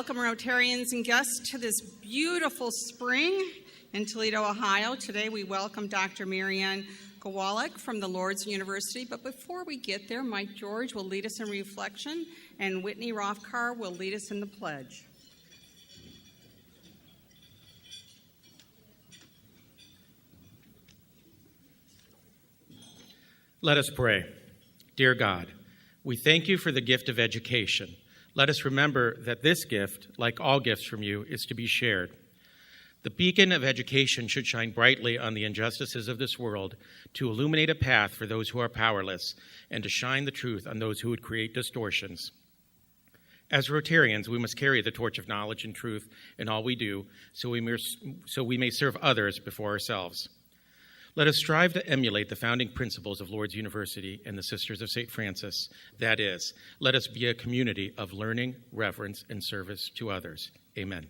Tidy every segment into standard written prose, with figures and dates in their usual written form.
welcome Rotarians and guests to this beautiful spring in Toledo, Ohio. Today we welcome Dr. Marianne Gawelek from the Lourdes University. But before we get there, Mike George will lead us in reflection, and Whitney Rothkar will lead us in the pledge. Let us pray. Dear God, we thank you for the gift of education. Let us remember that this gift, like all gifts from you, is to be shared. The beacon of education should shine brightly on the injustices of this world, to illuminate a path for those who are powerless, and to shine the truth on those who would create distortions. As Rotarians, we must carry the torch of knowledge and truth in all we do, so we may serve others before ourselves. Let us strive to emulate the founding principles of Lourdes University and the Sisters of St. Francis. That is, let us be a community of learning, reverence, and service to others. Amen.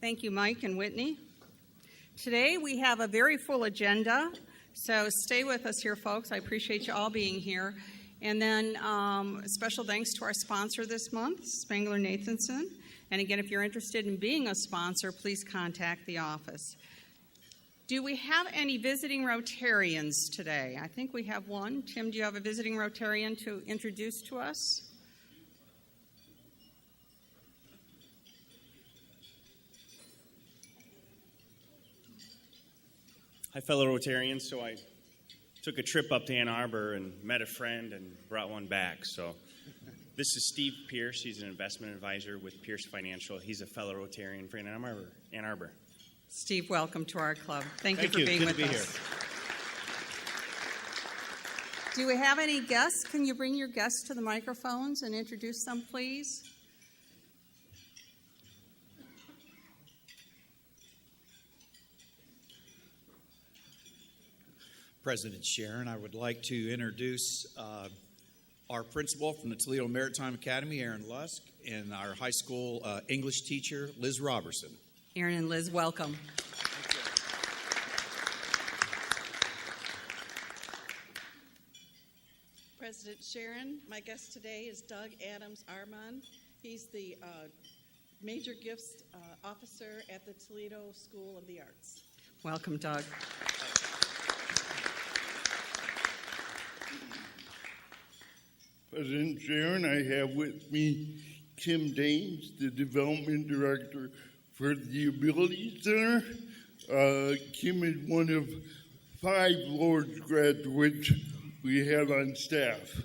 Thank you, Mike and Whitney. Today we have a very full agenda, so stay with us here, folks. I appreciate you all being here. And then special thanks to our sponsor this month, Spangler Nathanson. And again, if you're interested in being a sponsor, please contact the office. Do we have any visiting Rotarians today? I think we have one. Tim, do you have a visiting Rotarian to introduce to us? Hi, fellow Rotarians. So I took a trip up to Ann Arbor and met a friend and brought one back. So this is Steve Pierce. He's an investment advisor with Pierce Financial. He's a fellow Rotarian for Ann Arbor. Steve, welcome to our club. Thank you for being Good with to be us. Here. Do we have any guests? Can you bring your guests to the microphones and introduce them, please? President Sharon, I would like to introduce our principal from the Toledo Maritime Academy, Aaron Lusk, and our high school English teacher, Liz Robertson. Aaron and Liz, welcome. President Sharon, my guest today is Doug Adams Armand. He's the Major Gifts Officer at the Toledo School of the Arts. Welcome, Doug. President Sharon, I have with me Kim Danes, the Development Director for the Ability Center. Kim is one of 5 Lourdes graduates we have on staff.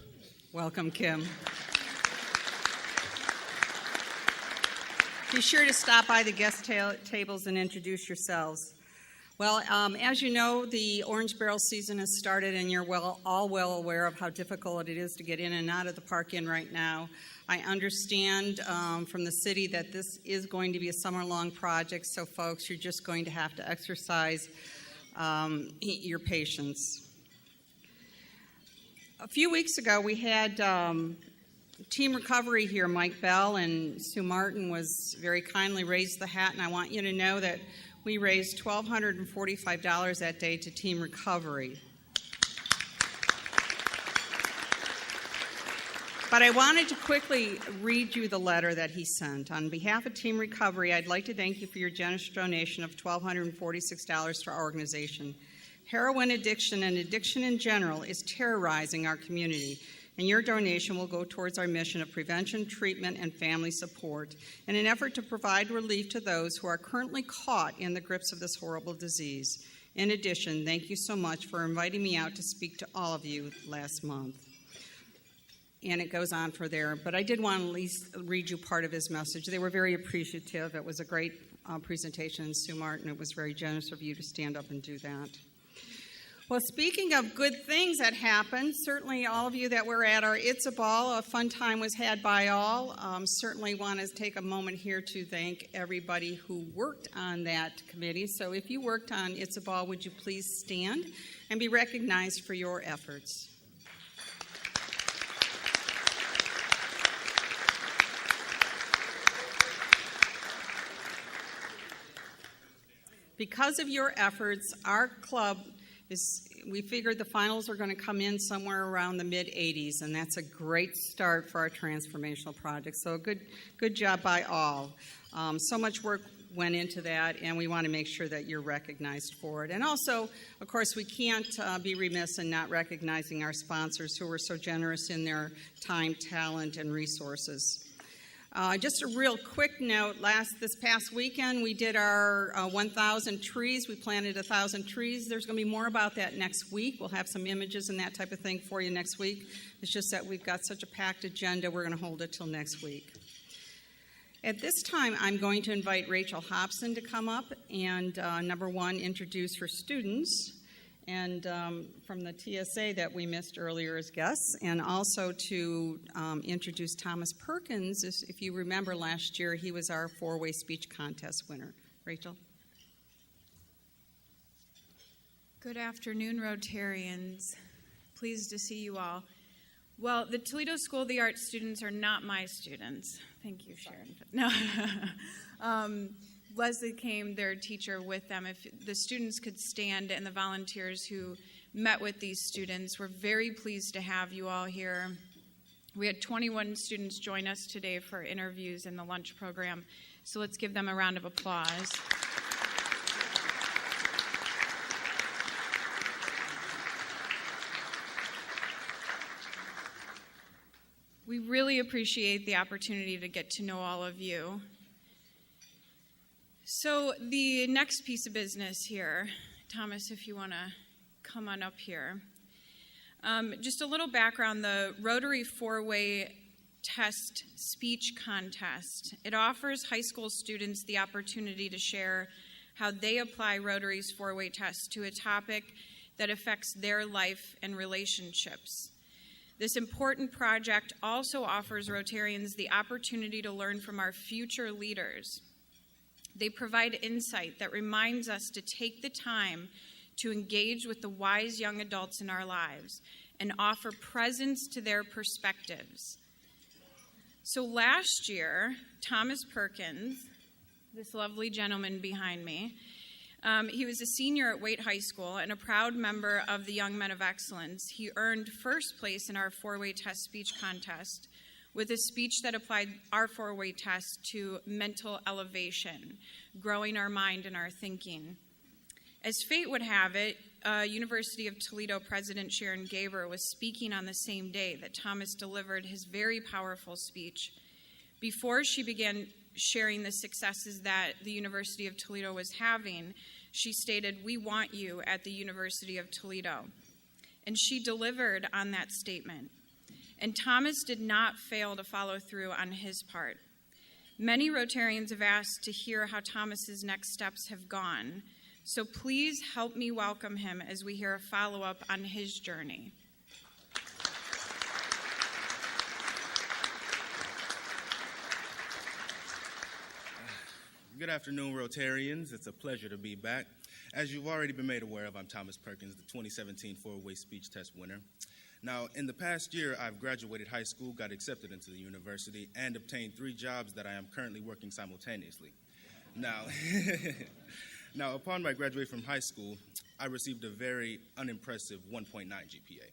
Welcome, Kim. Be sure to stop by the guest tables and introduce yourselves. Well, as you know, the orange barrel season has started, and you're all well aware of how difficult it is to get in and out of the park inn right now. I understand from the city that this is going to be a summer-long project, so folks, you're just going to have to exercise your patience. A few weeks ago, we had Team Recovery here. Mike Bell and Sue Martin was very kindly raised the hat, and I want you to know that we raised $1,245 that day to Team Recovery. But I wanted to quickly read you the letter that he sent. On behalf of Team Recovery, I'd like to thank you for your generous donation of $1,246 to our organization. Heroin addiction and addiction in general is terrorizing our community, and your donation will go towards our mission of prevention, treatment, and family support in an effort to provide relief to those who are currently caught in the grips of this horrible disease. In addition, thank you so much for inviting me out to speak to all of you last month. And it goes on for there, but I did want to at least read you part of his message. They were very appreciative. It was a great presentation, and Sue Martin, it was very generous of you to stand up and do that. Well, speaking of good things that happened, certainly all of you that were at our It's a Ball, a fun time was had by all. Certainly want to take a moment here to thank everybody who worked on that committee. So if you worked on It's a Ball, would you please stand? and be recognized for your efforts. Because of your efforts, our club we figured the finals are going to come in somewhere around the mid-80s, and that's a great start for our transformational project. So good job by all. So much work went into that, and we want to make sure that you're recognized for it. And also, of course, we can't be remiss in not recognizing our sponsors who were so generous in their time, talent, and resources. Just a real quick note, this past weekend we did our 1,000 trees. We planted 1,000 trees. There's going to be more about that next week. We'll have some images and that type of thing for you next week. It's just that we've got such a packed agenda, we're going to hold it till next week. At this time, I'm going to invite Rachel Hobson to come up and, number one, introduce her students, and from the TSA that we missed earlier as guests, and also to introduce Thomas Perkins. If you remember last year, he was our four-way speech contest winner. Rachel? Good afternoon, Rotarians. Pleased to see you all. Well, the Toledo School of the Arts students are not my students. Thank you, Sharon. No. Leslie came, their teacher, with them. If the students could stand, and the volunteers who met with these students, we're very pleased to have you all here. We had 21 students join us today for interviews in the lunch program, so let's give them a round of applause. We really appreciate the opportunity to get to know all of you. So the next piece of business here, Thomas, if you want to come on up here. Just a little background, the Rotary four-way test speech contest. It offers high school students the opportunity to share how they apply Rotary's four-way test to a topic that affects their life and relationships. This important project also offers Rotarians the opportunity to learn from our future leaders. They provide insight that reminds us to take the time to engage with the wise young adults in our lives and offer presence to their perspectives. So last year, Thomas Perkins, this lovely gentleman behind me, he was a senior at Waite High School and a proud member of the Young Men of Excellence. He earned first place in our four-way test speech contest with a speech that applied our four-way test to mental elevation, growing our mind and our thinking. As fate would have it, University of Toledo President Sharon Gaber was speaking on the same day that Thomas delivered his very powerful speech. Before she began sharing the successes that the University of Toledo was having, she stated, "We want you at the University of Toledo." And she delivered on that statement. And Thomas did not fail to follow through on his part. Many Rotarians have asked to hear how Thomas's next steps have gone. So please help me welcome him as we hear a follow-up on his journey. Good afternoon, Rotarians. It's a pleasure to be back. As you've already been made aware of, I'm Thomas Perkins, the 2017 four-way speech test winner. Now, in the past year, I've graduated high school, got accepted into the university, and obtained 3 jobs that I am currently working simultaneously. Now, upon my graduation from high school, I received a very unimpressive 1.9 GPA.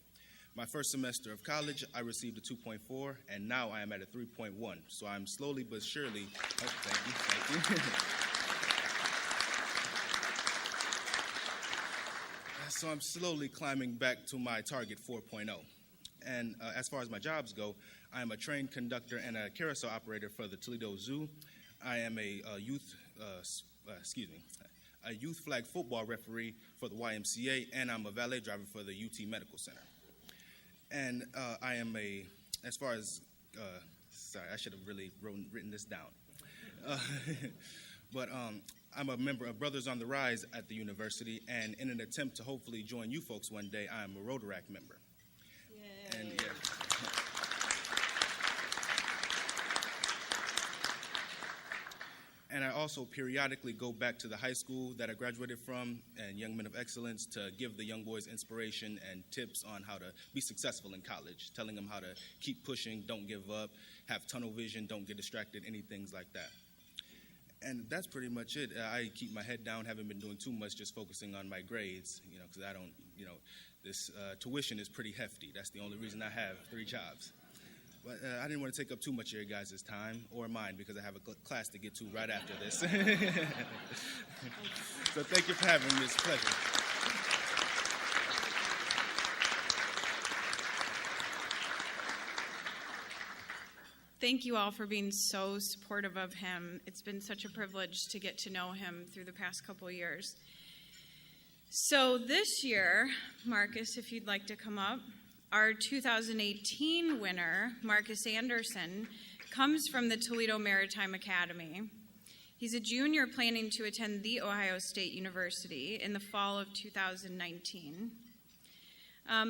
My first semester of college, I received a 2.4, and now I am at a 3.1. So I'm slowly but surely, thank you. So I'm slowly climbing back to my target 4.0. And as far as my jobs go, I am a trained conductor and a carousel operator for the Toledo Zoo. I am a youth flag football referee for the YMCA, and I'm a valet driver for the UT Medical Center. And I am sorry, I should have really written this down. But I'm a member of Brothers on the Rise at the university, and in an attempt to hopefully join you folks one day, I am a Rotary member. Yay. And yeah. And I also periodically go back to the high school that I graduated from and Young Men of Excellence to give the young boys inspiration and tips on how to be successful in college, telling them how to keep pushing, don't give up, have tunnel vision, don't get distracted, any things like that. And that's pretty much it. I keep my head down, haven't been doing too much, just focusing on my grades, because I don't, this tuition is pretty hefty. That's the only reason I have 3 jobs. But I didn't want to take up too much of your guys' time or mine because I have a class to get to right after this. So thank you for having me. It's a pleasure. Thank you all for being so supportive of him. It's been such a privilege to get to know him through the past couple of years. So this year, Marcus, if you'd like to come up, our 2018 winner, Marcus Anderson, comes from the Toledo Maritime Academy. He's a junior planning to attend The Ohio State University in the fall of 2019.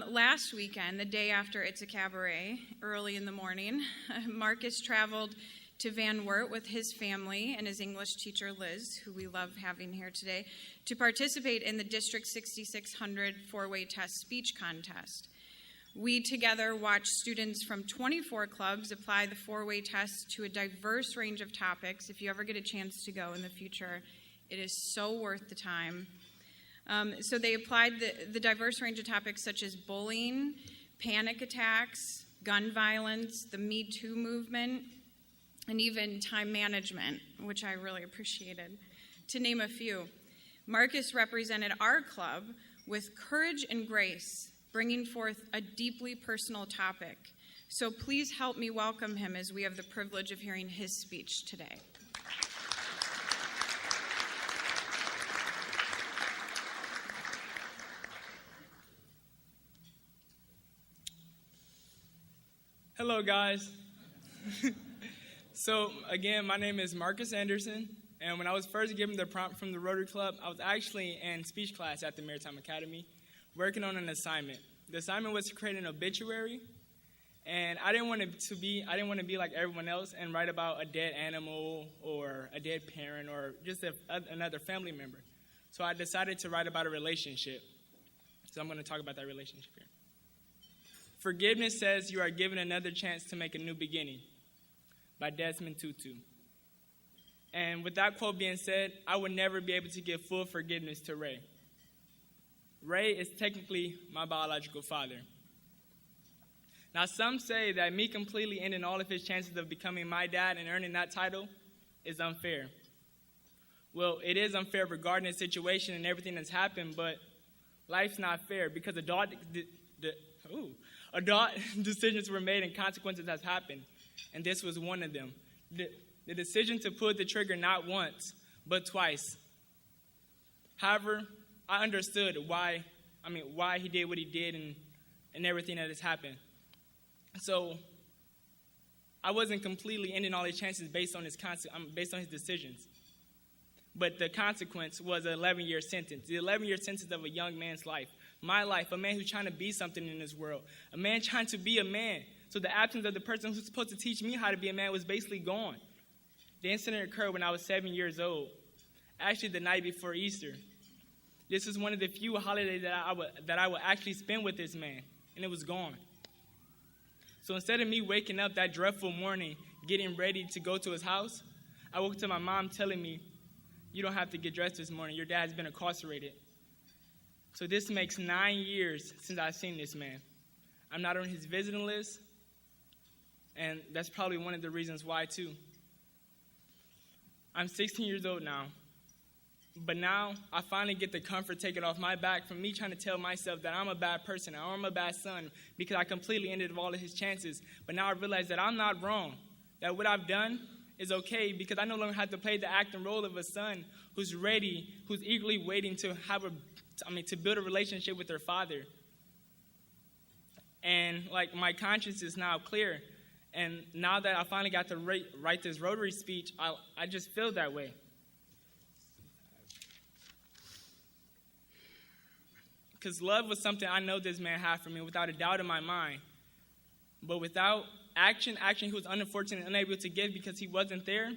Last weekend, the day after It's a Cabaret, early in the morning, Marcus traveled to Van Wert with his family and his English teacher, Liz, who we love having here today, to participate in the District 6600 four-way test speech contest. We together watched students from 24 clubs apply the four-way test to a diverse range of topics. If you ever get a chance to go in the future, it is so worth the time. So they applied the diverse range of topics such as bullying, panic attacks, gun violence, the Me Too movement, and even time management, which I really appreciated. To name a few, Marcus represented our club with courage and grace, bringing forth a deeply personal topic. So please help me welcome him as we have the privilege of hearing his speech today. Hello, guys. So, again, my name is Marcus Anderson, and when I was first given the prompt from the Rotary Club, I was actually in speech class at the Maritime Academy working on an assignment. The assignment was to create an obituary, and I didn't want to be like everyone else and write about a dead animal or a dead parent or just another family member. So I decided to write about a relationship. So I'm going to talk about that relationship here. Forgiveness says you are given another chance to make a new beginning, by Desmond Tutu. And with that quote being said, I would never be able to give full forgiveness to Ray. Ray is technically my biological father. Now, some say that me completely ending all of his chances of becoming my dad and earning that title is unfair. Well, it is unfair regarding the situation and everything that's happened, but life's not fair because adult decisions were made and consequences has happened, and this was one of them. The decision to pull the trigger not once, but twice. However, I understood why he did what he did and everything that has happened. So I wasn't completely ending all his chances based on his decisions. But the consequence was an 11-year sentence. The 11-year sentence of a young man's life. My life, a man who's trying to be something in this world. A man trying to be a man. So the absence of the person who's supposed to teach me how to be a man was basically gone. The incident occurred when I was 7 years old, actually the night before Easter. This is one of the few holidays that I would actually spend with this man, and it was gone. So instead of me waking up that dreadful morning, getting ready to go to his house, I woke up to my mom telling me, "You don't have to get dressed this morning. Your dad's been incarcerated." So this makes 9 years since I've seen this man. I'm not on his visiting list, and that's probably one of the reasons why, too. I'm 16 years old now, but now I finally get the comfort taken off my back from me trying to tell myself that I'm a bad person, or I'm a bad son, because I completely ended all of his chances. But now I realize that I'm not wrong, that what I've done is okay, because I no longer have to play the acting role of a son who's ready, who's eagerly waiting to to build a relationship with their father. And my conscience is now clear. And now that I finally got to write this Rotary speech, I just feel that way. Because love was something I know this man had for me without a doubt in my mind. But without action he was unfortunate and unable to give because he wasn't there,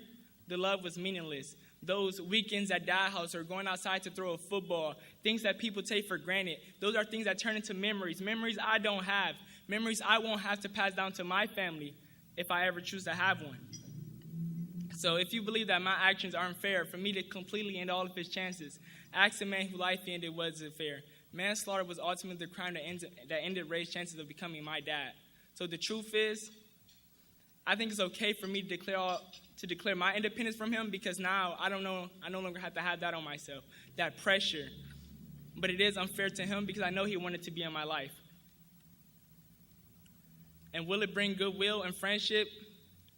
the love was meaningless. those weekends at Dad House or going outside to throw a football, things that people take for granted. Those are things that turn into memories I don't have, memories I won't have to pass down to my family if I ever choose to have one. So if you believe that my actions aren't fair, for me to completely end all of his chances, ask the man whose life ended wasn't fair. Manslaughter was ultimately the crime that ended Ray's chances of becoming my dad. So the truth is, I think it's okay for me to declare my independence from him, because now I no longer have to have that on myself, that pressure. But it is unfair to him because I know he wanted to be in my life. And will it bring goodwill and friendship?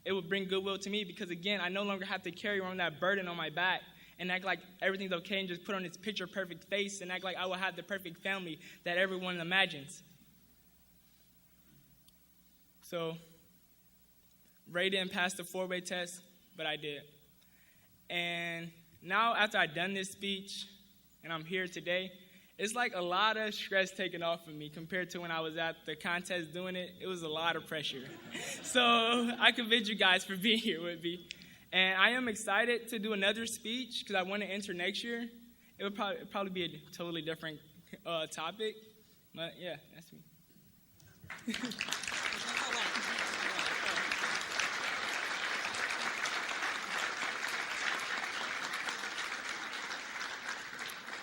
It will bring goodwill to me because, again, I no longer have to carry around that burden on my back and act like everything's okay and just put on this picture-perfect face and act like I will have the perfect family that everyone imagines. So Ray didn't pass the 4-way test, but I did. And now after I've done this speech and I'm here today, it's like a lot of stress taken off of me compared to when I was at the contest doing it. It was a lot of pressure. So I commend you guys for being here with me. And I am excited to do another speech because I want to enter next year. It would probably be a totally different topic. But yeah, that's me.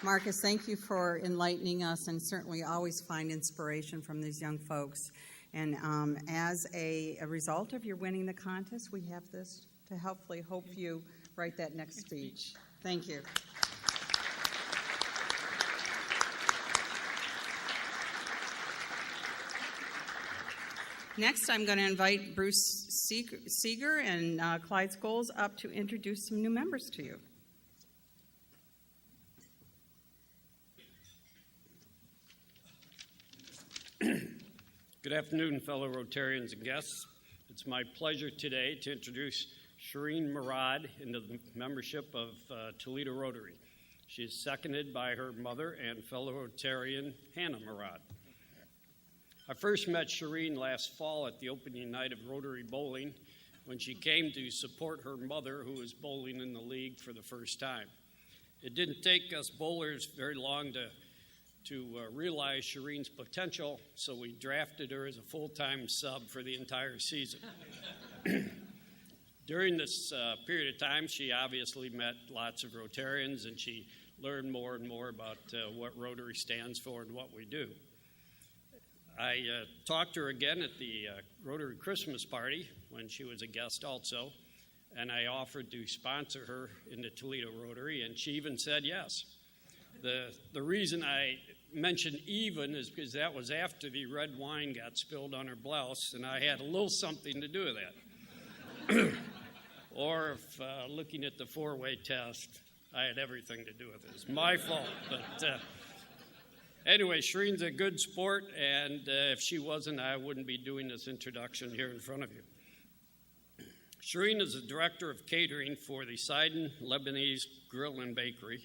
Marcus, thank you for enlightening us, and certainly always find inspiration from these young folks. And as a result of your winning the contest, we have this to help you write that next speech. Thank you. Next, I'm going to invite Bruce Seeger and Clyde Scholes up to introduce some new members to you. Good afternoon, fellow Rotarians and guests. It's my pleasure today to introduce Shireen Murad into the membership of Toledo Rotary. She is seconded by her mother and fellow Rotarian Hannah Murad. I first met Shireen last fall at the opening night of Rotary Bowling when she came to support her mother, who was bowling in the league for the first time. It didn't take us bowlers very long to realize Shireen's potential, so we drafted her as a full-time sub for the entire season. During this period of time, she obviously met lots of Rotarians, and she learned more and more about what Rotary stands for and what we do. I talked to her again at the Rotary Christmas party when she was a guest also, and I offered to sponsor her into Toledo Rotary, and she even said yes. The reason I mentioned even is because that was after the red wine got spilled on her blouse, and I had a little something to do with that. Or if looking at the 4-way test, I had everything to do with it. It's my fault. But anyway, Shireen's a good sport, and if she wasn't, I wouldn't be doing this introduction here in front of you. Shireen is the director of catering for the Sidon Lebanese Grill and Bakery.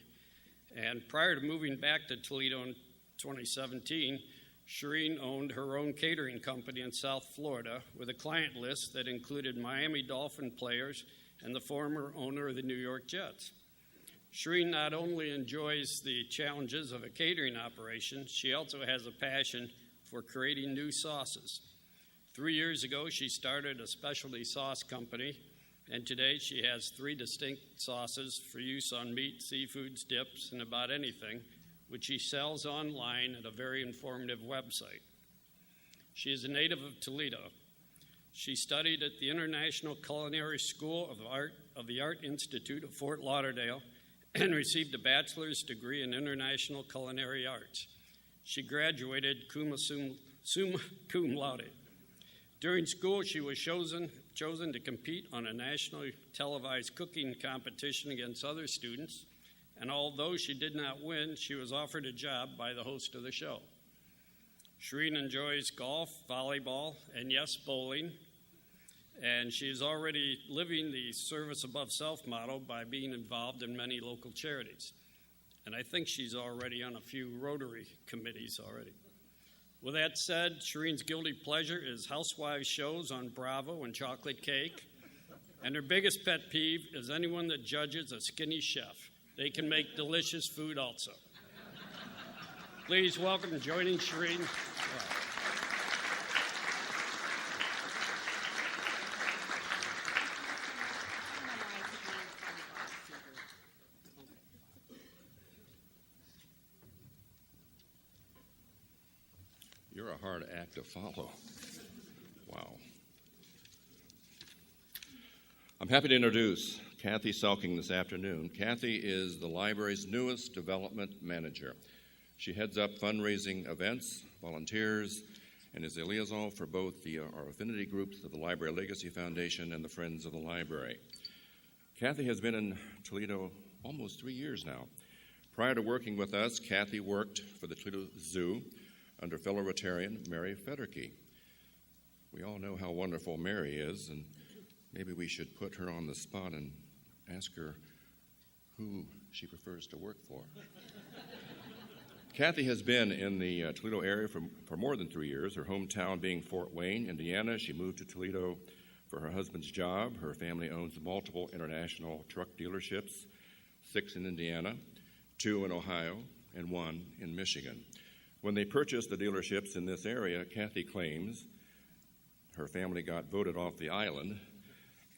And prior to moving back to Toledo in 2017, Shireen owned her own catering company in South Florida with a client list that included Miami Dolphin players and the former owner of the New York Jets. Shireen not only enjoys the challenges of a catering operation, she also has a passion for creating new sauces. 3 years ago, she started a specialty sauce company, and today she has 3 distinct sauces for use on meat, seafoods, dips, and about anything, which she sells online at a very informative website. She is a native of Toledo. She studied at the International Culinary School of the Art Institute of Fort Lauderdale and received a bachelor's degree in international culinary arts. She graduated summa cum laude. During school, she was chosen to compete on a nationally televised cooking competition against other students, and although she did not win, she was offered a job by the host of the show. Shireen enjoys golf, volleyball, and yes, bowling, and she is already living the service above self motto by being involved in many local charities. And I think she's already on a few Rotary committees already. With that said, Shireen's guilty pleasure is housewives shows on Bravo and chocolate cake. And her biggest pet peeve is anyone that judges a skinny chef. They can make delicious food also. Please welcome joining Shireen. You're a hard act to follow. Wow. I'm happy to introduce Kathy Selking this afternoon. Kathy is the library's newest development manager. She heads up fundraising events, volunteers, and is a liaison for both our affinity groups of the Library Legacy Foundation and the Friends of the Library. Kathy has been in Toledo almost 3 years now. Prior to working with us, Kathy worked for the Toledo Zoo under fellow Rotarian Mary Federke. We all know how wonderful Mary is, and maybe we should put her on the spot and ask her who she prefers to work for. Kathy has been in the Toledo area for more than 3 years, her hometown being Fort Wayne, Indiana. She moved to Toledo for her husband's job. Her family owns multiple international truck dealerships, 6 in Indiana, 2 in Ohio, and 1 in Michigan. When they purchased the dealerships in this area, Kathy claims her family got voted off the island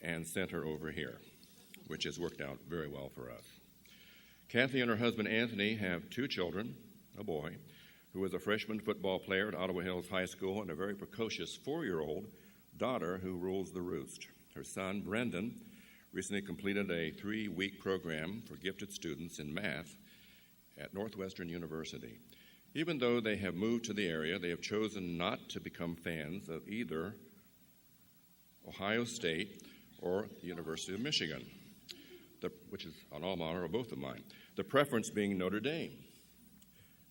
and sent her over here, which has worked out very well for us. Kathy and her husband Anthony have 2 children, a boy who is a freshman football player at Ottawa Hills High School and a very precocious 4-year-old daughter who rules the roost. Her son, Brendan, recently completed a 3-week program for gifted students in math at Northwestern University. Even though they have moved to the area, they have chosen not to become fans of either Ohio State or the University of Michigan, which is an alma mater of both of mine, the preference being Notre Dame.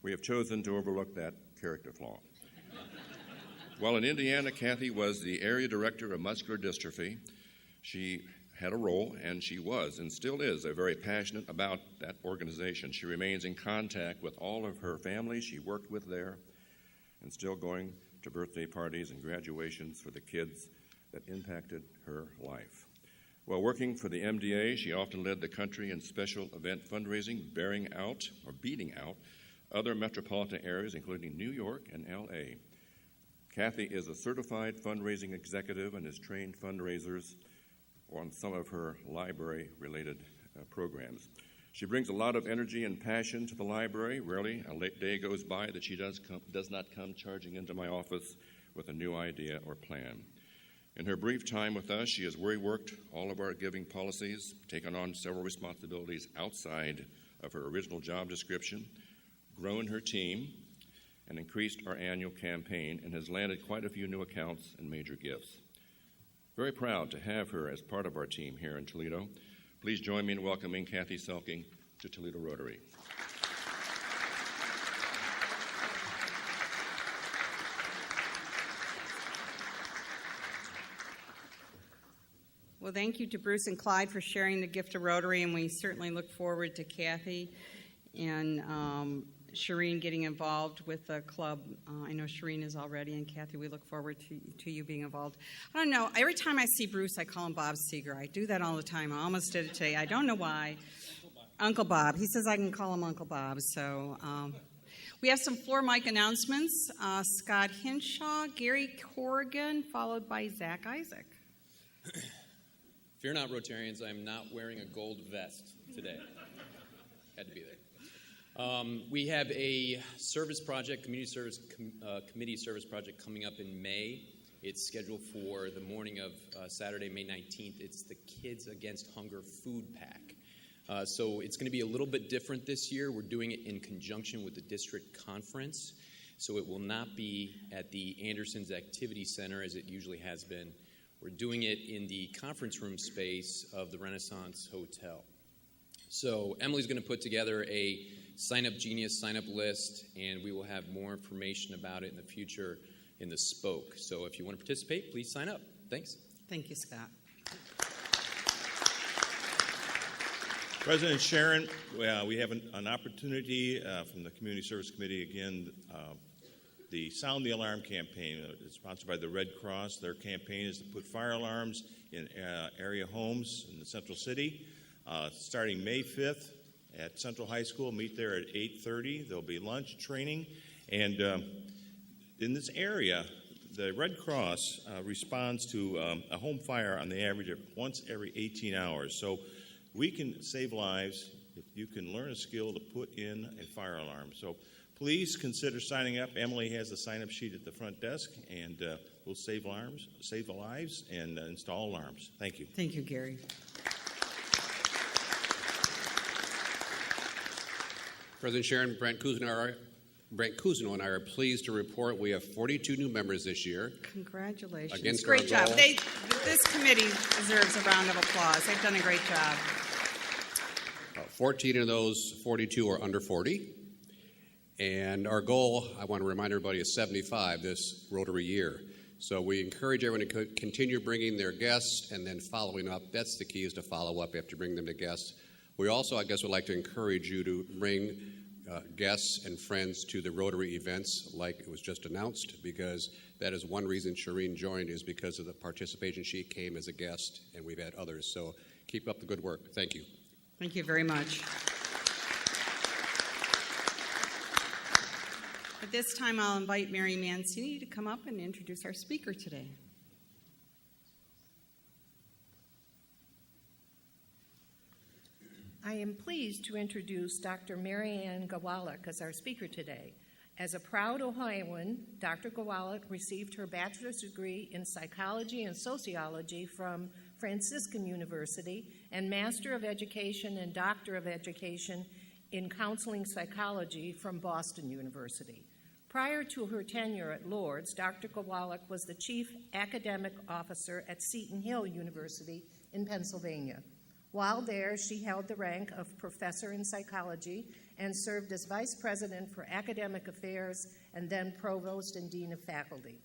We have chosen to overlook that character flaw. While in Indiana, Kathy was the area director of muscular dystrophy. She had a role, and she was and still is very passionate about that organization. She remains in contact with all of her family she worked with there and still going to birthday parties and graduations for the kids that impacted her life. While working for the MDA, she often led the country in special event fundraising, beating out other metropolitan areas, including New York and L.A. Kathy is a certified fundraising executive and has trained fundraisers on some of her library-related programs. She brings a lot of energy and passion to the library. Rarely a late day goes by that she does not come charging into my office with a new idea or plan. In her brief time with us, she has reworked all of our giving policies, taken on several responsibilities outside of her original job description, grown her team, and increased our annual campaign, and has landed quite a few new accounts and major gifts. Very proud to have her as part of our team here in Toledo. Please join me in welcoming Kathy Selking to Toledo Rotary. Well, thank you to Bruce and Clyde for sharing the gift of Rotary, and we certainly look forward to Kathy and Shireen getting involved with the club. I know Shireen is already, and Kathy, we look forward to you being involved. I don't know, every time I see Bruce, I call him Bob Seeger. I do that all the time. I almost did it today. I don't know why. Uncle Bob. He says I can call him Uncle Bob. So we have some floor mic announcements. Scott Hinshaw, Gary Corrigan, followed by Zach Isaac. If you're not Rotarians, I'm not wearing a gold vest today. Had to be there. We have a service project, community service committee service project coming up in May. It's scheduled for the morning of Saturday, May 19th. It's the Kids Against Hunger Food Pack. So it's going to be a little bit different this year. We're doing it in conjunction with the district conference. So it will not be at the Anderson's Activity Center as it usually has been. We're doing it in the conference room space of the Renaissance Hotel. So Emily's going to put together a Sign Up Genius sign-up list, and we will have more information about it in the future in the Spoke. So if you want to participate, please sign up. Thanks. Thank you, Scott. President Sharon, we have an opportunity from the Community Service Committee again the Sound the Alarm campaign. It's sponsored by the Red Cross. Their campaign is to put fire alarms in area homes in the Central City. Starting May 5th at Central High School, meet there at 8:30. There'll be lunch, training, and in this area, the Red Cross responds to a home fire on the average of once every 18 hours. So we can save lives if you can learn a skill to put in a fire alarm. So please consider signing up. Emily has a sign-up sheet at the front desk, and we'll save lives, and install alarms. Thank you. Thank you, Gary. President Sharon, Brent Cousineau and I are pleased to report we have 42 new members this year. Congratulations. Against great our job. goal. This committee deserves a round of applause. They've done a great job. 14 of those 42 are under 40. And our goal, I want to remind everybody, is 75 this Rotary year. So we encourage everyone to continue bringing their guests and then following up. That's the key, is to follow up after bringing them to guests. We also, I guess, would like to encourage you to bring guests and friends to the Rotary events like it was just announced, because that is one reason Shireen joined, is because of the participation. She came as a guest, and we've had others. So keep up the good work. Thank you. Thank you very much. At this time, I'll invite Mary Mancini to come up and introduce our speaker today. I am pleased to introduce Dr. Mary Ann Gawelek as our speaker today. As a proud Ohioan, Dr. Gawelek received her bachelor's degree in psychology and sociology from Franciscan University and Master of Education and Doctor of Education in counseling psychology from Boston University. Prior to her tenure at Lourdes, Dr. Gawelek was the chief academic officer at Seton Hill University in Pennsylvania. While there, she held the rank of professor in psychology and served as vice president for academic affairs and then provost and dean of faculty.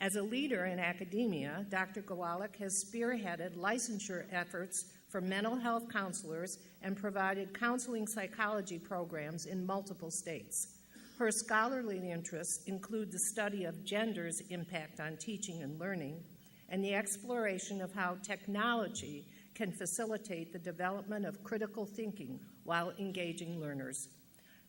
As a leader in academia, Dr. Gawelek has spearheaded licensure efforts for mental health counselors and provided counseling psychology programs in multiple states. Her scholarly interests include the study of gender's impact on teaching and learning and the exploration of how technology can facilitate the development of critical thinking while engaging learners.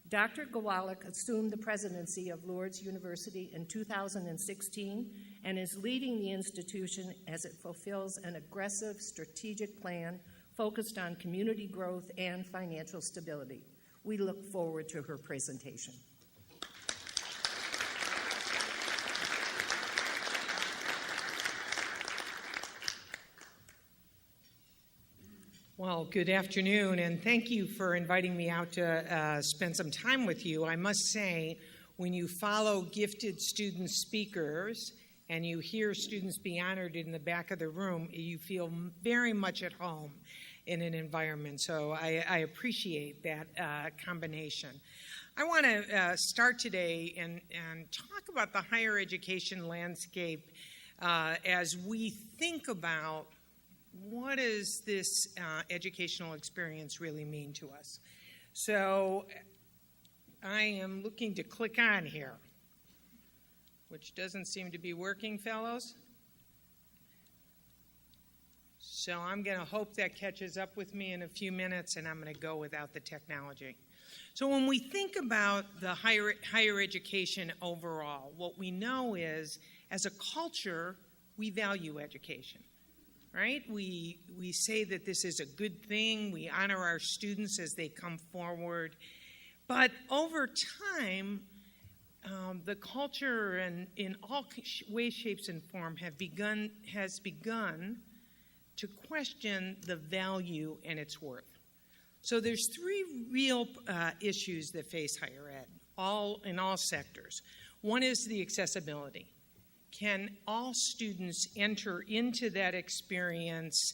Dr. Gawelek assumed the presidency of Lourdes University in 2016 and is leading the institution as it fulfills an aggressive strategic plan focused on community growth and financial stability. We look forward to her presentation. Well, good afternoon, and thank you for inviting me out to spend some time with you. I must say, when you follow gifted student speakers and you hear students be honored in the back of the room, you feel very much at home in an environment. So I appreciate that combination. I want to start today and talk about the higher education landscape as we think about what does this educational experience really mean to us. So I am looking to click on here, which doesn't seem to be working, fellows. So I'm going to hope that catches up with me in a few minutes, and I'm going to go without the technology. So when we think about the higher education overall, what we know is, as a culture, we value education. Right? We say that this is a good thing. We honor our students as they come forward. But over time, the culture and in all ways, shapes, and form has begun to question the value and its worth. So there's three real issues that face higher ed, in all sectors. One is the accessibility. Can all students enter into that experience,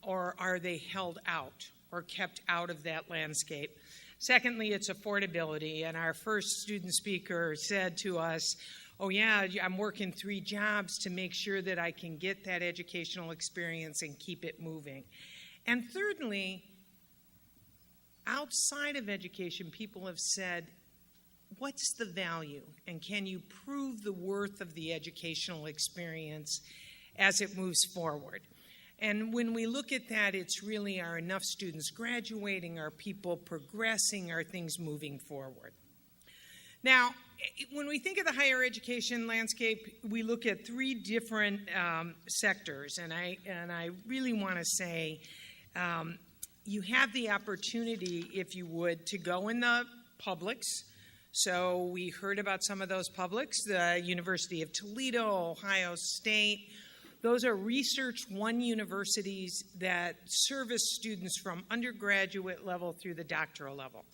or are they held out or kept out of that landscape? Secondly, it's affordability. And our first student speaker said to us, oh yeah, I'm working 3 jobs to make sure that I can get that educational experience and keep it moving. And thirdly, outside of education, people have said, what's the value, and can you prove the worth of the educational experience as it moves forward? And when we look at that, it's really, are enough students graduating? Are people progressing? Are things moving forward? Now, when we think of the higher education landscape, we look at three different sectors, and I really want to say you have the opportunity, if you would, to go in the publics. So we heard about some of those publics, the University of Toledo, Ohio State. Those are Research One universities that service students from undergraduate level through the doctoral level.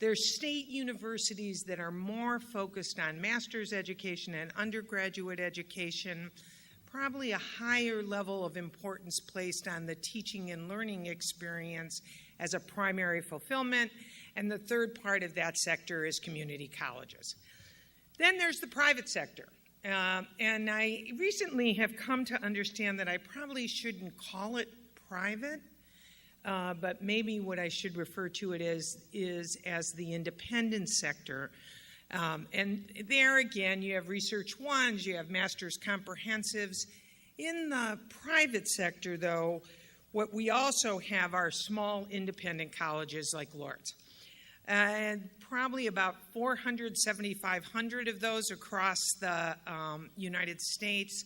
There's state universities that are more focused on master's education and undergraduate education, probably a higher level of importance placed on the teaching and learning experience as a primary fulfillment. And the third part of that sector is community colleges. Then there's the private sector. And I recently have come to understand that I probably shouldn't call it private, but maybe what I should refer to it is as the independent sector. And there again, you have Research Ones, you have Master's Comprehensives. In the private sector, though, what we also have are small independent colleges like Lourdes. And probably about 7,500 of those across the United States,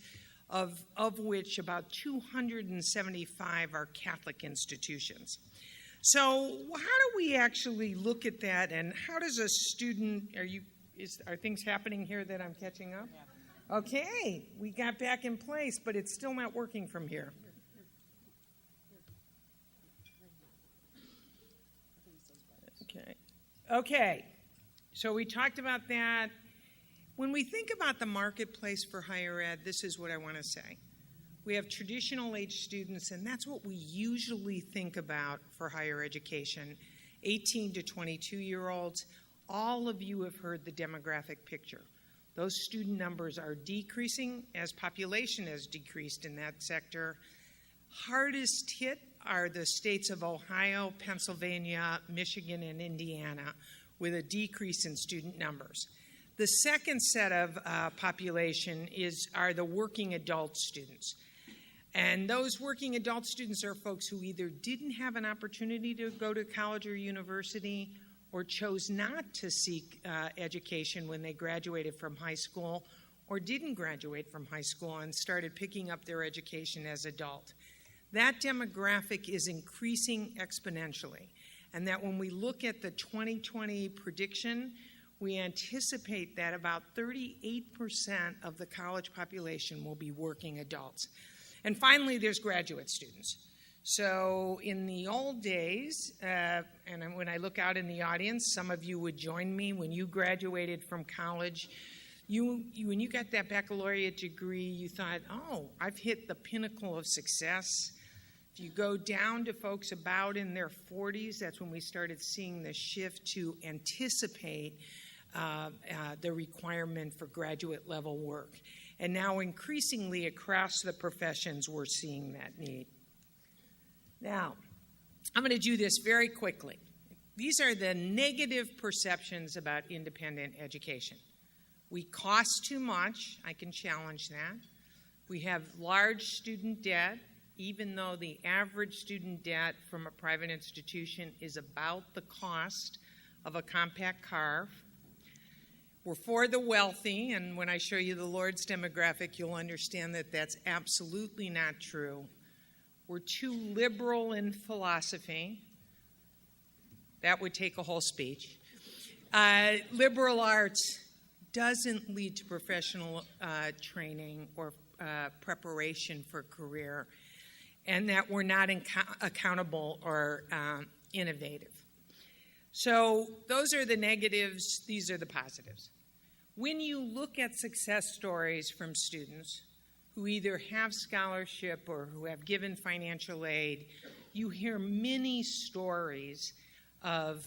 of which about 275 are Catholic institutions. So how do we actually look at that, and how does a student, are things happening here that I'm catching up? Yeah. Okay, we got back in place, but it's still not working from here. Okay, so we talked about that. When we think about the marketplace for higher ed, this is what I want to say. We have traditional age students, and that's what we usually think about for higher education, 18 to 22-year-olds. All of you have heard the demographic picture. Those student numbers are decreasing as population has decreased in that sector. Hardest hit are the states of Ohio, Pennsylvania, Michigan, and Indiana, with a decrease in student numbers. The second set of population are the working adult students. And those working adult students are folks who either didn't have an opportunity to go to college or university, or chose not to seek education when they graduated from high school, or didn't graduate from high school and started picking up their education as adult. That demographic is increasing exponentially, and that when we look at the 2020 prediction, we anticipate that about 38% of the college population will be working adults. And finally, there's graduate students. So in the old days, and when I look out in the audience, some of you would join me when you graduated from college. When you got that baccalaureate degree, you thought, oh, I've hit the pinnacle of success. If you go down to folks about in their 40s, that's when we started seeing the shift to anticipate the requirement for graduate level work. And now increasingly across the professions, we're seeing that need. Now, I'm going to do this very quickly. These are the negative perceptions about independent education. We cost too much. I can challenge that. We have large student debt, even though the average student debt from a private institution is about the cost of a compact car. We're for the wealthy, and when I show you the Lourdes demographic, you'll understand that that's absolutely not true. We're too liberal in philosophy. That would take a whole speech. Liberal arts doesn't lead to professional training or preparation for career, and that we're not accountable or innovative. So those are the negatives. These are the positives. When you look at success stories from students who either have scholarship or who have given financial aid, you hear many stories of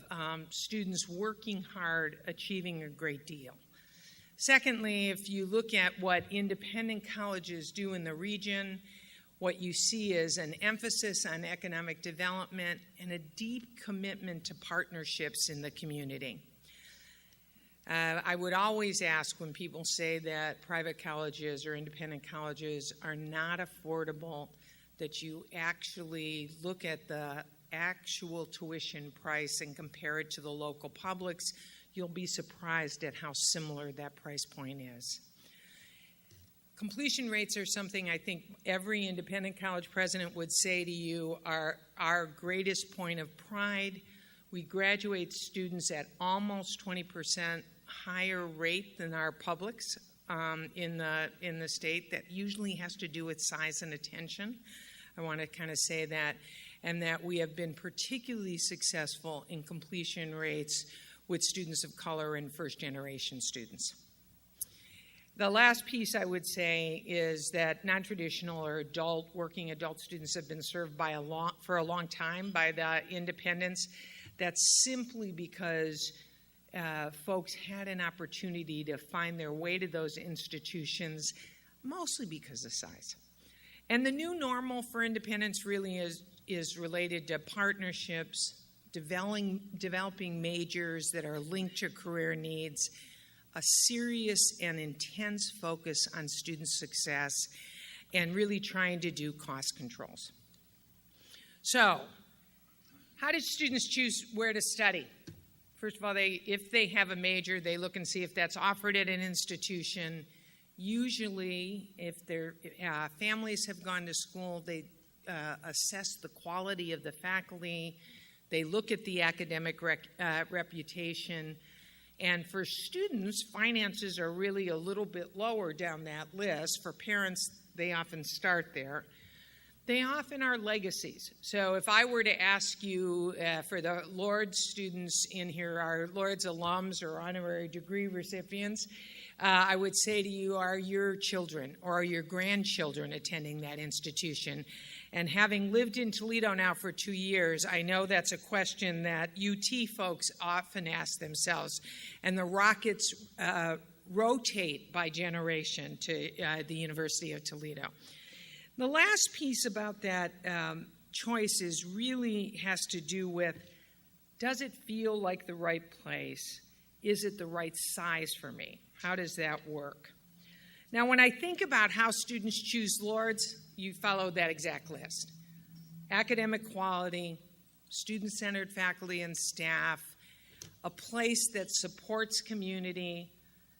students working hard, achieving a great deal. Secondly, if you look at what independent colleges do in the region, what you see is an emphasis on economic development and a deep commitment to partnerships in the community. I would always ask when people say that private colleges or independent colleges are not affordable, that you actually look at the actual tuition price and compare it to the local publics. You'll be surprised at how similar that price point is. Completion rates are something I think every independent college president would say to you are our greatest point of pride. We graduate students at almost 20% higher rate than our publics in the state. That usually has to do with size and attention. I want to kind of say that, and that we have been particularly successful in completion rates with students of color and first-generation students. The last piece I would say is that non-traditional or working adult students have been served for a long time by the independents. That's simply because folks had an opportunity to find their way to those institutions, mostly because of size. And the new normal for independents really is related to partnerships, developing majors that are linked to career needs, a serious and intense focus on student success, and really trying to do cost controls. So, how do students choose where to study? First of all, if they have a major, they look and see if that's offered at an institution. Usually, if their families have gone to school, they assess the quality of the faculty. They look at the academic reputation. And for students, finances are really a little bit lower down that list. For parents, they often start there. They often are legacies. So if I were to ask you for the Lourdes students in here, our Lourdes alums or honorary degree recipients, I would say to you, are your children or are your grandchildren attending that institution? And having lived in Toledo now for 2 years, I know that's a question that UT folks often ask themselves. And the Rockets rotate by generation to the University of Toledo. The last piece about that choice really has to do with, does it feel like the right place? Is it the right size for me? How does that work? Now, when I think about how students choose Lourdes, you follow that exact list. Academic quality, student-centered faculty and staff, a place that supports community,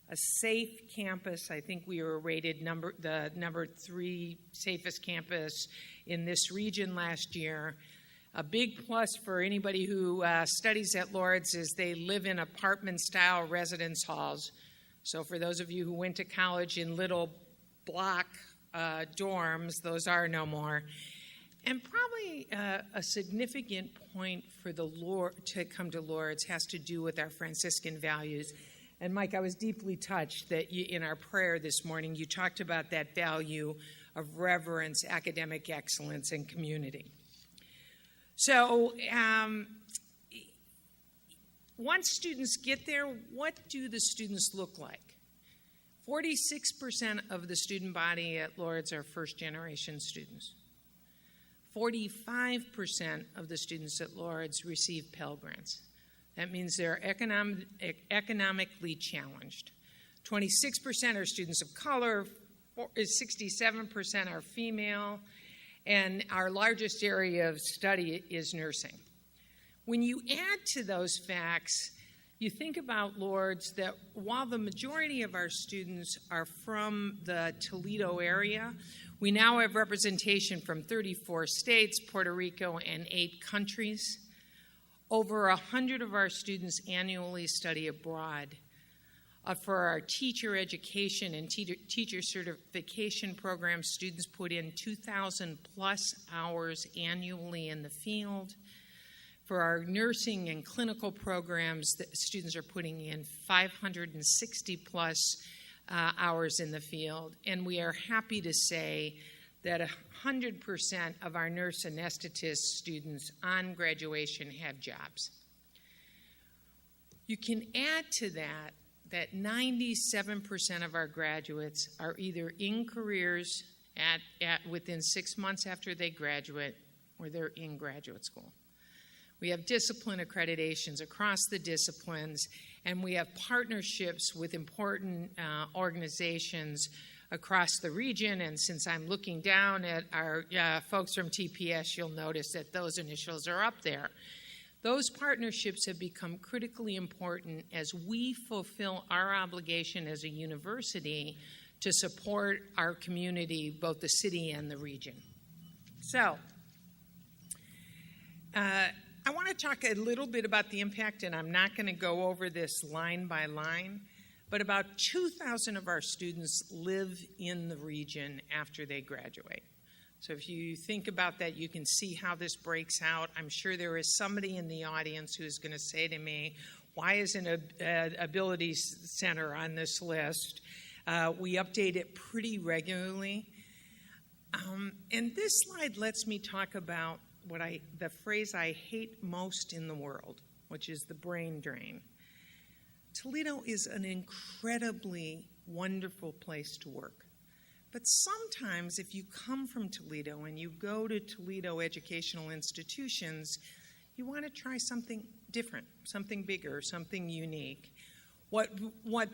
a safe campus. I think we were rated the number 3 safest campus in this region last year. A big plus for anybody who studies at Lourdes is they live in apartment-style residence halls. So for those of you who went to college in little block dorms, those are no more. And probably a significant point for to come to Lourdes has to do with our Franciscan values. And Mike, I was deeply touched that in our prayer this morning, you talked about that value of reverence, academic excellence, and community. So once students get there, what do the students look like? 46% of the student body at Lourdes are first-generation students. 45% of the students at Lourdes receive Pell Grants. That means they're economically challenged. 26% are students of color, 67% are female, and our largest area of study is nursing. When you add to those facts, you think about Lourdes that while the majority of our students are from the Toledo area, we now have representation from 34 states, Puerto Rico, and 8 countries. Over 100 of our students annually study abroad. For our teacher education and teacher certification programs, students put in 2,000 plus hours annually in the field. For our nursing and clinical programs, the students are putting in 560 plus hours in the field. And we are happy to say that 100% of our nurse anesthetist students on graduation have jobs. You can add to that 97% of our graduates are either in careers within 6 months after they graduate, or they're in graduate school. We have discipline accreditations across the disciplines, and we have partnerships with important organizations across the region. And since I'm looking down at our folks from TPS, you'll notice that those initials are up there. Those partnerships have become critically important as we fulfill our obligation as a university to support our community, both the city and the region. So, I want to talk a little bit about the impact, and I'm not going to go over this line by line, but about 2,000 of our students live in the region after they graduate. So if you think about that, you can see how this breaks out. I'm sure there is somebody in the audience who's going to say to me, why isn't an Ability Center on this list? We update it pretty regularly. And this slide lets me talk about the phrase I hate most in the world, which is the brain drain. Toledo is an incredibly wonderful place to work. But sometimes if you come from Toledo and you go to Toledo educational institutions, you want to try something different, something bigger, something unique. What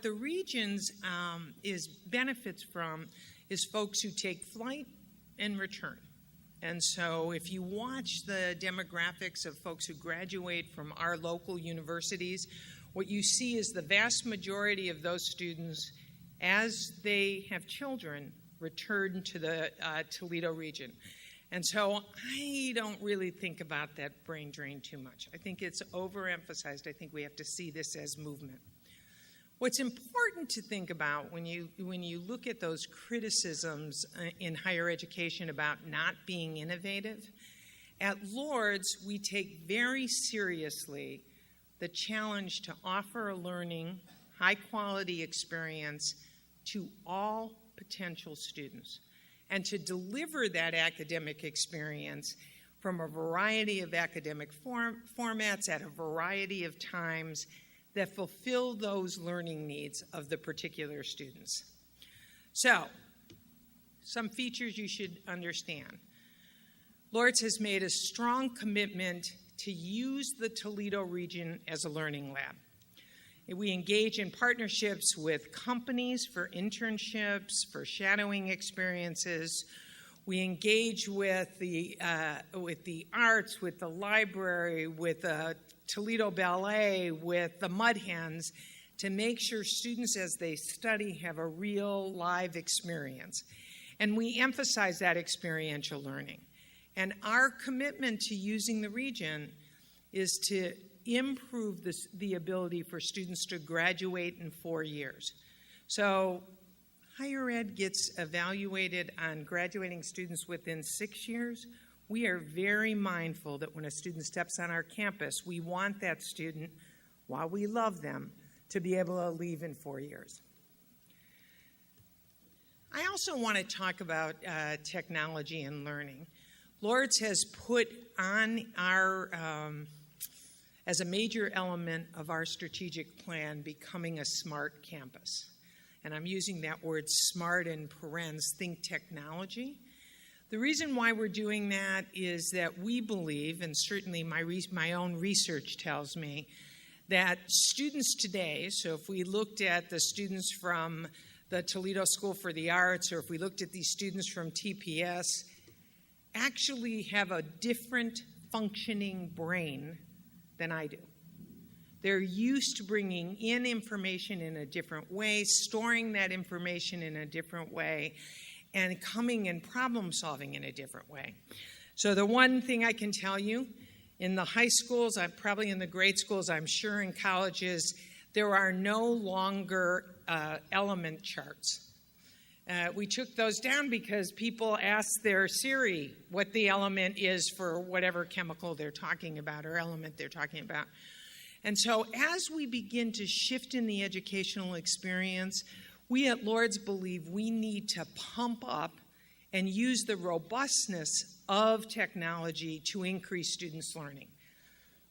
the regions benefits from is folks who take flight and return. And so if you watch the demographics of folks who graduate from our local universities, what you see is the vast majority of those students, as they have children, return to the Toledo region. And so I don't really think about that brain drain too much. I think it's overemphasized. I think we have to see this as movement. What's important to think about when you look at those criticisms in higher education about not being innovative, at Lourdes we take very seriously the challenge to offer a learning, high-quality experience to all potential students, and to deliver that academic experience from a variety of academic formats at a variety of times that fulfill those learning needs of the particular students. So, some features you should understand. Lourdes has made a strong commitment to use the Toledo region as a learning lab. We engage in partnerships with companies for internships, for shadowing experiences. We engage with the arts, with the library, with the Toledo Ballet, with the Mud Hens, to make sure students as they study have a real live experience. And we emphasize that experiential learning. And our commitment to using the region is to improve the ability for students to graduate in 4 years. So higher ed gets evaluated on graduating students within 6 years. We are very mindful that when a student steps on our campus, we want that student, while we love them, to be able to leave in 4 years. I also want to talk about technology and learning. Lourdes has put on our as a major element of our strategic plan, becoming a smart campus. And I'm using that word smart in parens, think technology. The reason why we're doing that is that we believe, and certainly my own research tells me, that students today, so if we looked at the students from the Toledo School for the Arts, or if we looked at these students from TPS, actually have a different functioning brain than I do. They're used to bringing in information in a different way, storing that information in a different way, and coming and problem solving in a different way. So the one thing I can tell you, in the high schools, probably in the grade schools, I'm sure in colleges, there are no longer element charts. We took those down because people asked their Siri what the element is for whatever chemical they're talking about or element they're talking about. And so as we begin to shift in the educational experience, we at Lourdes believe we need to pump up and use the robustness of technology to increase students' learning.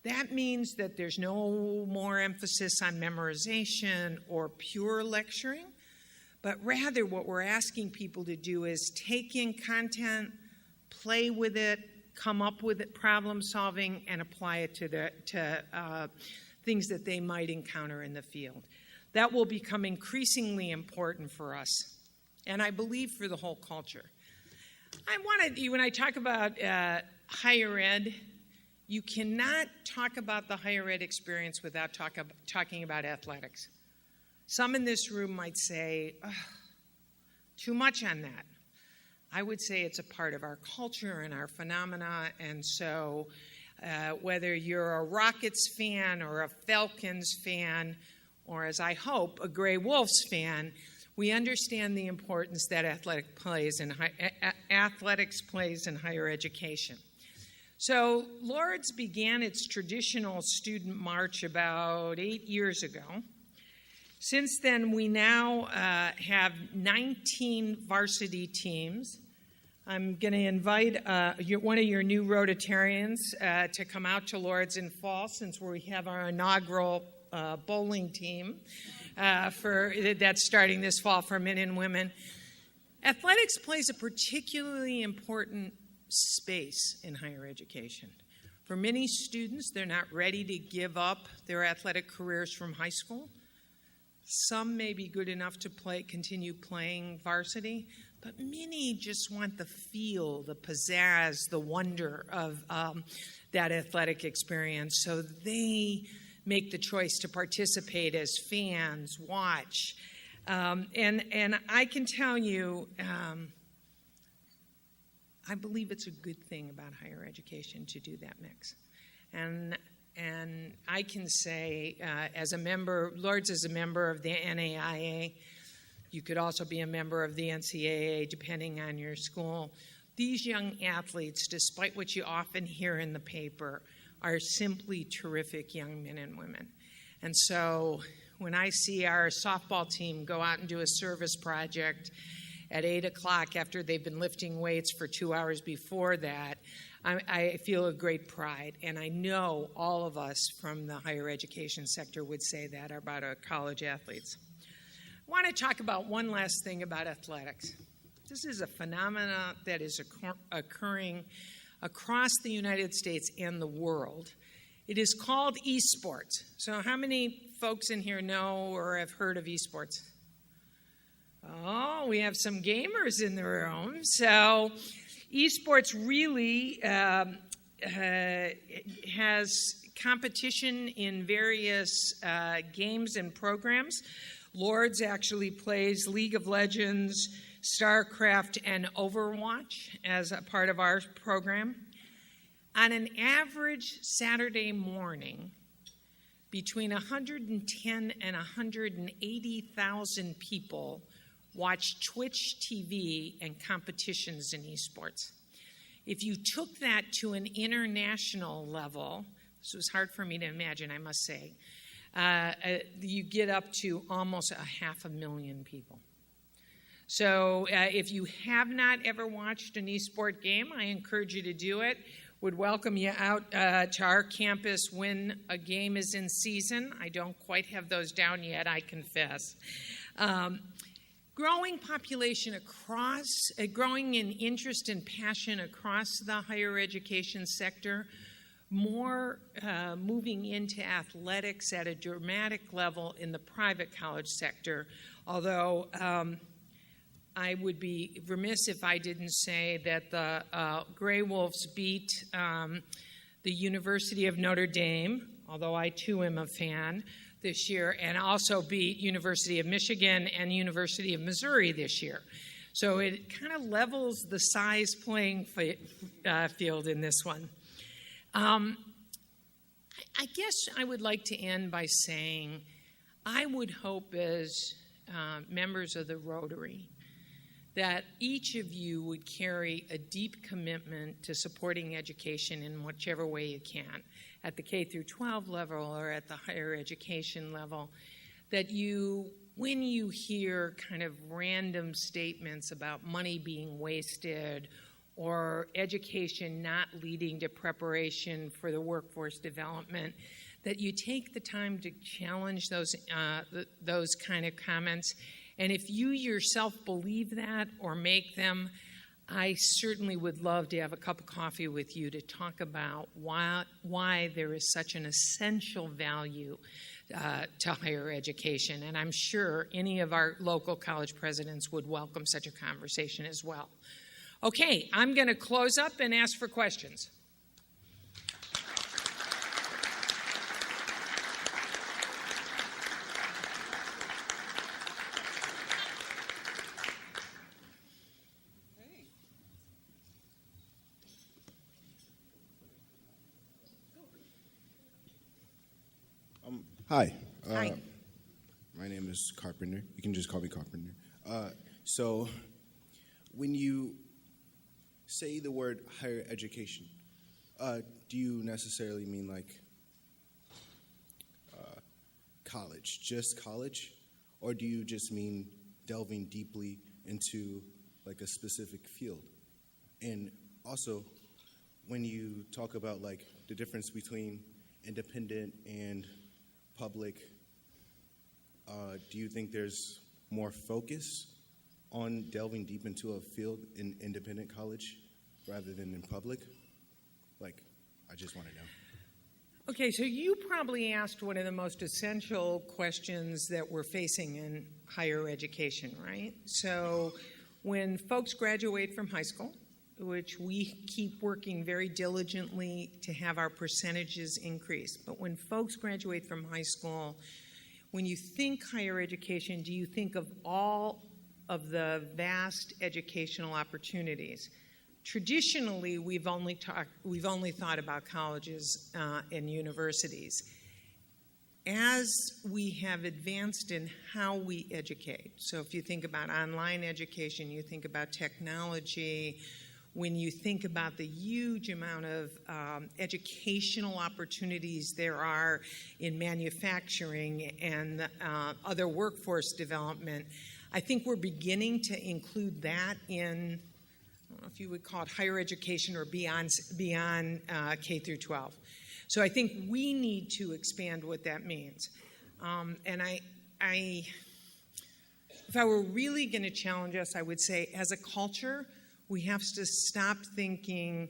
That means that there's no more emphasis on memorization or pure lecturing, but rather what we're asking people to do is take in content, play with it, come up with problem solving, and apply it to things that they might encounter in the field. That will become increasingly important for us, and I believe for the whole culture. When I talk about higher ed, you cannot talk about the higher ed experience without talking about athletics. Some in this room might say, too much on that. I would say it's a part of our culture and our phenomena, and so whether you're a Rockets fan or a Falcons fan, or as I hope, a Gray Wolves fan, we understand the importance that athletics plays in higher education. So Lourdes began its traditional student march about 8 years ago. Since then, we now have 19 varsity teams. I'm going to invite one of your new Rotarians to come out to Lourdes in fall, since we have our inaugural bowling team that's starting this fall for men and women. Athletics plays a particularly important space in higher education. For many students, they're not ready to give up their athletic careers from high school. Some may be good enough to continue playing varsity, but many just want the feel, the pizzazz, the wonder of that athletic experience. So they make the choice to participate as fans, watch. And I can tell you, I believe it's a good thing about higher education to do that mix. And I can say, as a member, Lourdes is a member of the NAIA. You could also be a member of the NCAA, depending on your school. These young athletes, despite what you often hear in the paper, are simply terrific young men and women. And so when I see our softball team go out and do a service project at 8 o'clock after they've been lifting weights for 2 hours before that, I feel a great pride, and I know all of us from the higher education sector would say that about our college athletes. I want to talk about one last thing about athletics. This is a phenomenon that is occurring across the United States and the world. It is called esports. So how many folks in here know or have heard of esports? Oh, we have some gamers in the room. So esports really has competition in various games and programs. Lourdes actually plays League of Legends, StarCraft, and Overwatch as a part of our program. On an average Saturday morning, between 110 and 180,000 people watch Twitch TV and competitions in esports. If you took that to an international level, this was hard for me to imagine, I must say, you get up to almost 500,000 people. So if you have not ever watched an esport game, I encourage you to do it. Would welcome you out to our campus when a game is in season. I don't quite have those down yet, I confess. Growing population across, growing in interest and passion across the higher education sector, more moving into athletics at a dramatic level in the private college sector, although I would be remiss if I didn't say that the Gray Wolves beat the University of Notre Dame, although I too am a fan, this year, and also beat University of Michigan and University of Missouri this year. So it kind of levels the size playing field in this one. I guess I would like to end by saying I would hope as members of the Rotary that each of you would carry a deep commitment to supporting education in whichever way you can, at the K through 12 level or at the higher education level, that you, when you hear kind of random statements about money being wasted or education not leading to preparation for the workforce development, that you take the time to challenge those kind of comments. And if you yourself believe that or make them, I certainly would love to have a cup of coffee with you to talk about why there is such an essential value to higher education. And I'm sure any of our local college presidents would welcome such a conversation as well. Okay, I'm going to close up and ask for questions. Hi. Hi. My name is Carpenter. You can just call me Carpenter. So, when you say the word higher education, do you necessarily mean like college, just college? Or do you just mean delving deeply into like a specific field? And also, when you talk about like the difference between independent and public, do you think there's more focus on delving deep into a field in independent college rather than in public? Like, I just want to know. Okay, so you probably asked one of the most essential questions that we're facing in higher education, right? So when folks graduate from high school, which we keep working very diligently to have our percentages increase, but when folks graduate from high school, when you think higher education, do you think of all of the vast educational opportunities? Traditionally, we've only thought about colleges and universities. As we have advanced in how we educate, so if you think about online education, you think about technology, when you think about the huge amount of educational opportunities there are in manufacturing and other workforce development, I think we're beginning to include that in, I don't know if you would call it higher education or beyond K through 12. So I think we need to expand what that means. And if I were really going to challenge us, I would say as a culture, we have to stop thinking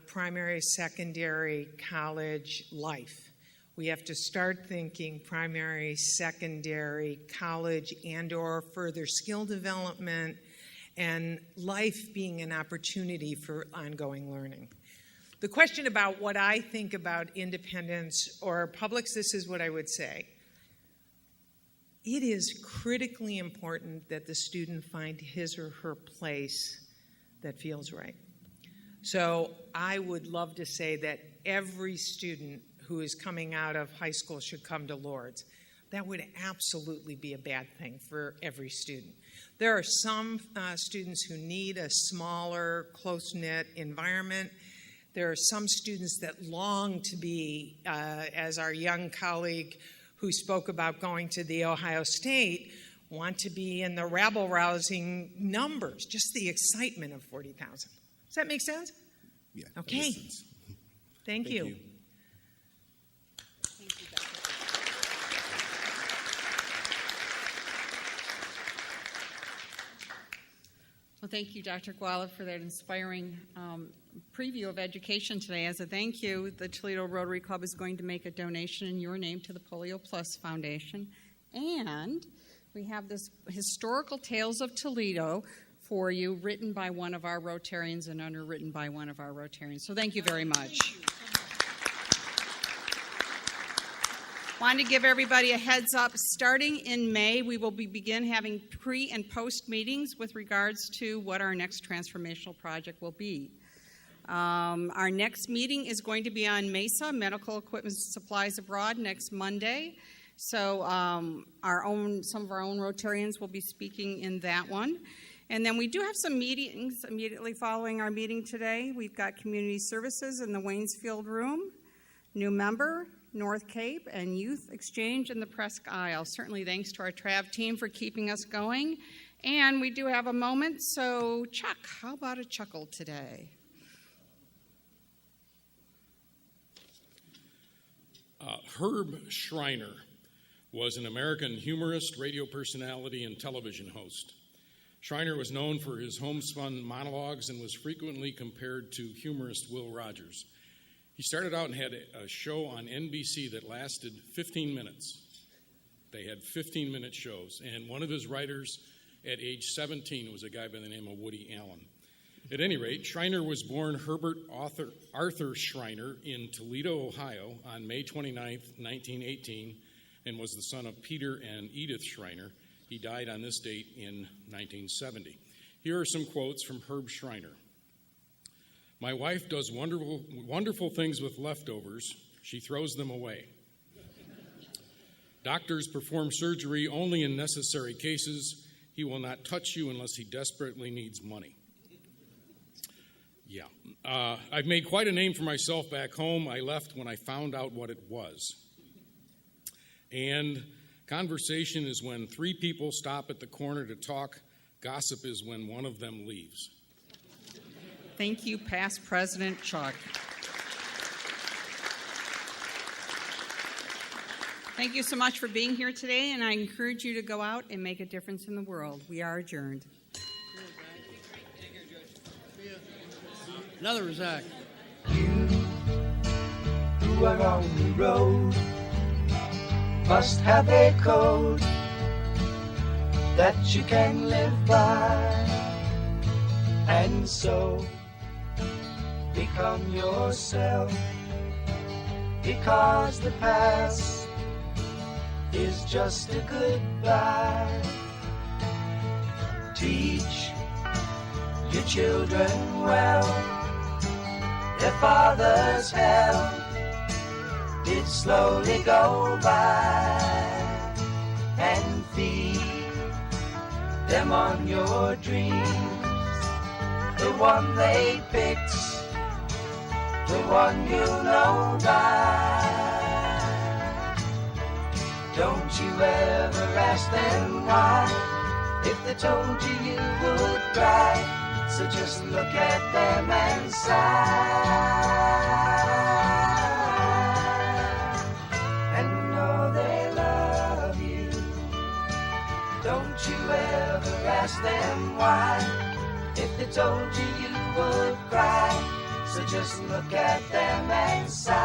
primary, secondary, college life. We have to start thinking primary, secondary, college, and or further skill development, and life being an opportunity for ongoing learning. The question about what I think about independence or publics, this is what I would say. It is critically important that the student find his or her place that feels right. So I would love to say that every student who is coming out of high school should come to Lourdes. That would absolutely be a bad thing for every student. There are some students who need a smaller, close-knit environment. There are some students that long to be, as our young colleague who spoke about going to the Ohio State, want to be in the rabble-rousing numbers, just the excitement of 40,000. Does that make sense? Yeah. Okay. Thank you. Well, thank you, Dr. Gawelek, for that inspiring preview of education today. As a thank you, the Toledo Rotary Club is going to make a donation in your name to the Polio Plus Foundation. And we have this Historical Tales of Toledo for you, written by one of our Rotarians and underwritten by one of our Rotarians. So thank you very much. Wanted to give everybody a heads up. Starting in May, we will begin having pre- and post meetings with regards to what our next transformational project will be. Our next meeting is going to be on MESA, Medical Equipment Supplies Abroad, next Monday. So some of our own Rotarians will be speaking in that one. And then we do have some meetings immediately following our meeting today. We've got Community Services in the Waynesfield Room, new member, North Cape, and Youth Exchange in the Presque Isle. Certainly thanks to our TRAV team for keeping us going. And we do have a moment, so Chuck, how about a chuckle today? Herb Schreiner was an American humorist, radio personality, and television host. Schreiner was known for his homespun monologues and was frequently compared to humorist Will Rogers. He started out and had a show on NBC that lasted 15 minutes. They had 15-minute shows, and one of his writers at age 17 was a guy by the name of Woody Allen. At any rate, Schreiner was born Herbert Arthur Schreiner in Toledo, Ohio on May 29, 1918, and was the son of Peter and Edith Schreiner. He died on this date in 1970. Here are some quotes from Herb Schreiner. "My wife does wonderful things with leftovers. She throws them away. Doctors perform surgery only in necessary cases. He will not touch you unless he desperately needs money." Yeah. I've made quite a name for myself back home. I left when I found out what it was. And conversation is when three people stop at the corner to talk. Gossip is when one of them leaves. Thank you, past President Chuck. Thank you so much for being here today, and I encourage you to go out and make a difference in the world. We are adjourned. Another Zach. You who are on the road must have a code that you can live by, and so become yourself, because the past is just a goodbye. Teach your children well. Their father's hell did slowly go by, and feed them on your dreams, the one they picked, the one you know by. Don't you ever ask them why, if they told you you would cry. So just look at them and sigh, and know they love you. Don't you ever ask them why, if they told you you would cry. So just look at them and sigh.